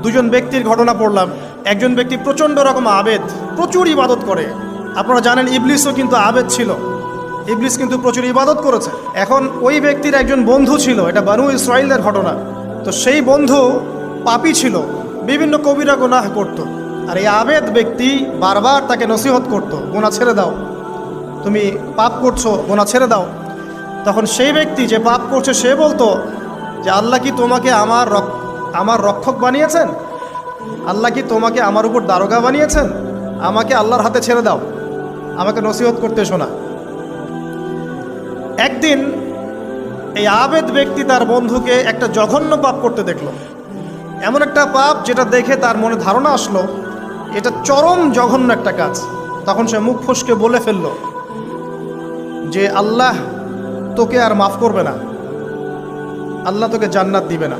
দুজন ব্যক্তির ঘটনা পড়লাম। একজন ব্যক্তি প্রচণ্ড রকম আবেদ, প্রচুর ইবাদত করে। আপনারা জানেন ইবলিসও কিন্তু আবেদ ছিল, ইবলিস কিন্তু প্রচুর ইবাদত করেছে। এখন ওই ব্যক্তির একজন বন্ধু ছিল, এটা বানু ইসরাইলের ঘটনা। তো সেই বন্ধু পাপী ছিল, বিভিন্ন কবিরা গুনাহ করত। আর এই আবেদ ব্যক্তি বারবার তাকে নসিহত করত, গুনাহ ছেড়ে দাও, তুমি পাপ করছো, গুনাহ ছেড়ে দাও। তখন সেই ব্যক্তি যে পাপ করছে সে বলতো যে আল্লাহ কি তোমাকে আমার রক্ষক বানিয়েছেন? আল্লাহ কি তোমাকে আমার উপর দারোগা বানিয়েছেন? আমাকে আল্লাহর হাতে ছেড়ে দাও, আমাকে নসিহত করতে শোনা। একদিন এই আবেদ ব্যক্তি তার বন্ধুকে একটা জঘন্য পাপ করতে দেখল, এমন একটা পাপ যেটা দেখে তার মনে ধারণা আসলো এটা চরম জঘন্য একটা কাজ। তখন সে মুখ ফসকে বলে ফেলল যে আল্লাহ তোকে আর মাফ করবে না, আল্লাহ তোকে জান্নাত দিবে না।